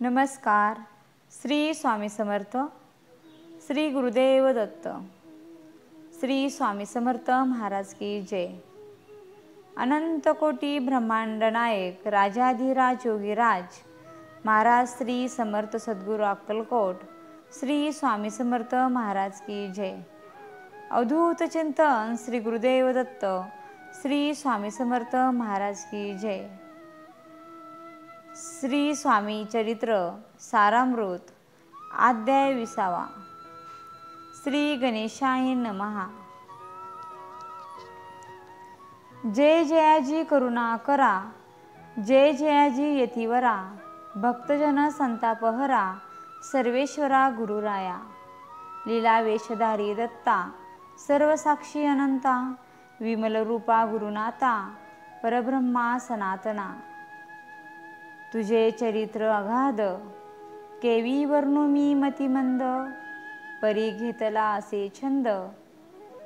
नमस्कार. श्री स्वामी समर्थ. श्री गुरुदेव दत्त. श्री स्वामी समर्थ महाराज की जय. अनंत कोटी ब्रह्मांड नायक राजाधिराज योगीराज महाराज श्री समर्थ सद्गुरू अक्कलकोट श्री स्वामी समर्थ महाराज की जय. अवधूत चिंतन श्री गुरुदेव दत्त श्री स्वामी समर्थ महाराज की जय. श्री स्वामी चरित्र सारामृत अध्याय 20. श्री गणेशाय नमः. जय जयाजी करुणा करा, जय जयाजी यतिवरा, भक्तजन संतापहरा, सर्वेश्वरा गुरुराया. लीला वेशधारी दत्ता, सर्वसाक्षी अनंता, विमल रूपा गुरुनाथा, परब्रह्मा सनातना. तुझे चरित्र अगाध, केवी वर्णू मी मतिमंद, परी घेतला असे छंद,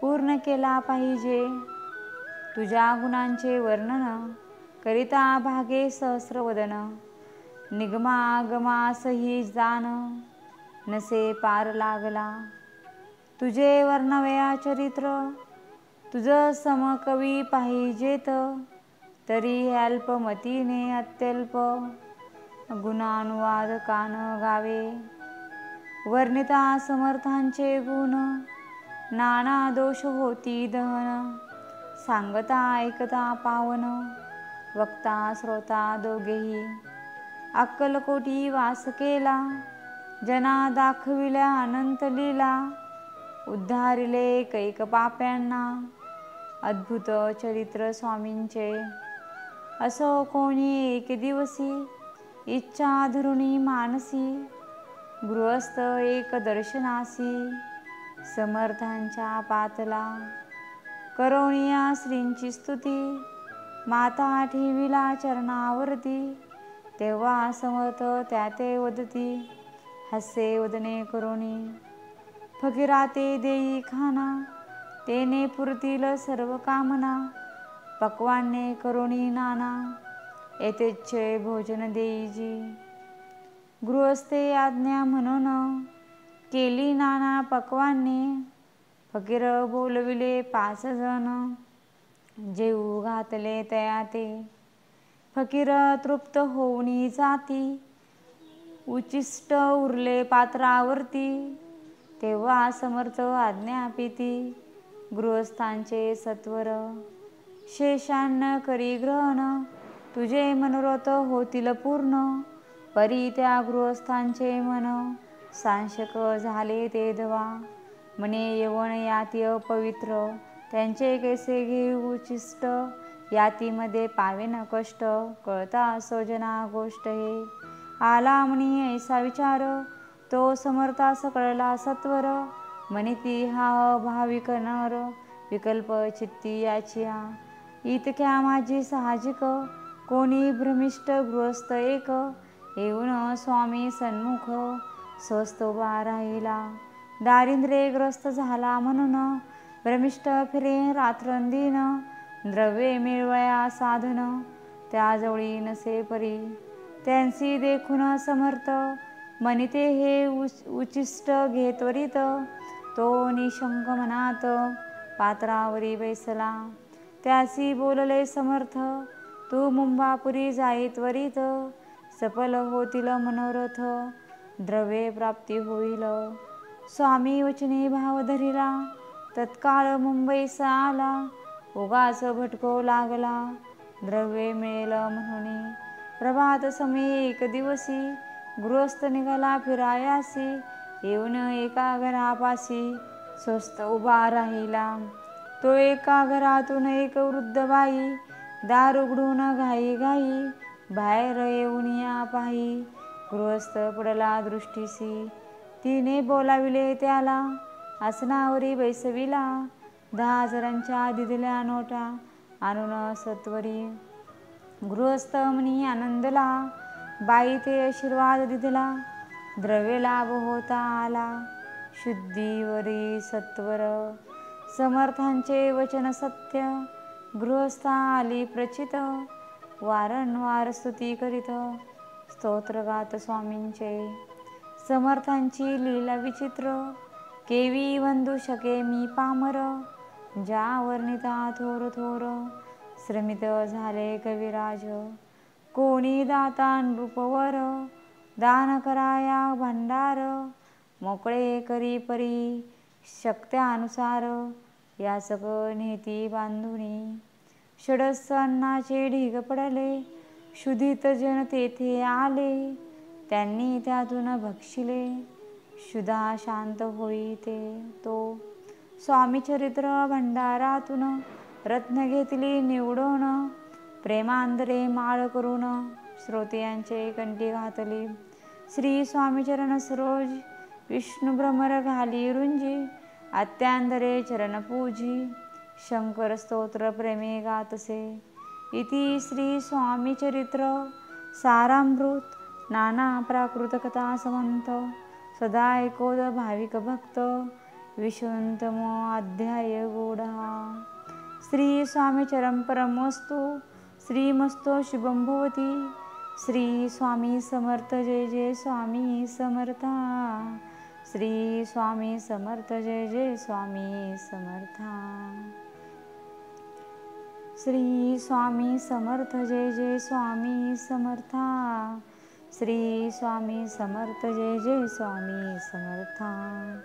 पूर्ण केला पाहिजे. तुझ्या गुणांचे वर्णन करिता भागे सहस्रवदन, निगमागमा सही जान, नसे पार लागला. तुझे वर्णवया चरित्र, तुझ समकवी पाहिजेत, तरी अल्पमतीने अत्यल्प गुणानुवाद कान गावे. वर्णिता समर्थांचे गुण, नाना दोष होती दहन, सांगता ऐकता पावन, वक्ता श्रोता दोघेही. अक्कलकोटी वास केला, जना दाखविल्या अनंत लीला, उद्धारिले कैक पाप्यांना, अद्भुत चरित्र स्वामींचे. असो कोणी एक दिवसी, इच्छा धरुणी मानसी, गृहस्थ एक दर्शनासी, समर्थांच्या पातला. करोनिया श्रींची स्तुती, माता ठेविला चरणावरती, तेव्हा समर्थ त्या ते वदती, हसे वदने करोनी. फकीरा ते देई खाना, तेने पुरतील सर्व कामना, पक्वाने करोनी नाना, येथेच्छे भोजन देईजी. गृहस्थे आज्ञा म्हणून, केली नाना पक्वाने, फकीर बोलविले 5 जण, जेऊ घातले तया ते. फकीर तृप्त होऊनी जाती, उचिष्ट उरले पात्रावरती, तेव्हा समर्थ आज्ञापिती, गृहस्थांचे सत्वर. शेषान्न करी ग्रहण, तुझे मनोरथ होतील पूर्ण, परी त्या गृहस्थांचे मन, सांशक झाले ते धवा. मने यवन याती अपवित्र, त्यांचे कैसे घेऊ उचिष्ट, यातीमध्ये पावेन कष्ट, कळता सोजना गोष्ट हे. आला मनी ऐसा विचार, तो समर्थास कळला सत्वर, मनिती हा भाविक नर, विकल्प चित्ती याचिया. इतक्या माझी साहजिक, कोणी भ्रमिष्ट गृहस्थ एक, येऊन स्वामी सन्मुख, स्वस्त उभा राहिला. दारिद्र्ये ग्रस्त झाला म्हणून, भ्रमिष्ट फिरे रात्रंदिन, द्रव्ये मिळवया साधन, त्याजवळी नसे परी. त्यांसी देखून समर्थ, मनिते हे उचिष्ट घे त्वरित, तो निशंक मनात पात्रावरी बैसला. त्यासी बोलले समर्थ, तू मुंबापुरी जाई त्वरित, सफल होतील मनोरथ, द्रव्ये प्राप्ती होईल. स्वामी वचने भाव धरिला, तत्काळ मुंबईस आला, उगाच भटको लागला, द्रव्ये मिळेल म्हणून. प्रभात समयी एक दिवसी, गृहस्थ निघाला फिरायासी, येऊन एका घरापासी, स्वस्त उभा राहिला. तो एका घरातून एक वृद्ध बाई, दार उघडून घाई घाई, बाहेर येऊन या पाही, गृहस्थ पडला दृष्टीसी. तिने बोलाविले त्याला, आसनावरी बैसविला, 10,000च्या दिधल्या नोटा आणून सत्वरी. गृहस्थ मनी आनंदला, बाई ते आशीर्वाद दिधला, द्रव्य लाभ होता आला, शुद्धीवरी सत्वर. समर्थांचे वचन सत्य, गृहस्था आली प्रचित, वारंवार स्तुती करीत, स्तोत्र गात स्वामींचे. समर्थांची लीला विचित्र, केवी वंदू शके मी पामर. ज्या वर्णिता थोर थोर, श्रमित झाले कविराज. कोणी दाता नृपवर, दान कराया भंडार. मोकळे करी परी शक्त्यानुसार, याचक नेती बांधुनी. षडस अन्नाचे ढीग पडले, क्षुधित जन तेथे आले. त्यांनी त्यातून भक्षिले, क्षुधा शांत होई तो. स्वामी चरित्र भंडारातून, रत्न घेतली निवडून. प्रेमांतरे माळ करून, श्रोत्यांचे कंठी घातली. श्री स्वामी चरण सरोज, विष्णू भ्रमर घाली रुंजी. अत्यांतरे चरण पूजी, शंकर स्तोत्र प्रेमे गातसे. इति श्री स्वामी चरित्र सारामृत. नाना प्राकृत कथा समंत, सदा ऐकोद भाविक भक्त. विशुंतमो अध्याय गूढा. श्री स्वामी चरण परमस्तु. श्रीमस्तो शुभं भवती. श्री स्वामी समर्थ. जय जय स्वामी समर्था. श्री स्वामी समर्थ. जय जय स्वामी समर्था. श्री स्वामी समर्थ. जय जय स्वामी समर्था. श्री स्वामी समर्थ. जय जय स्वामी समर्था.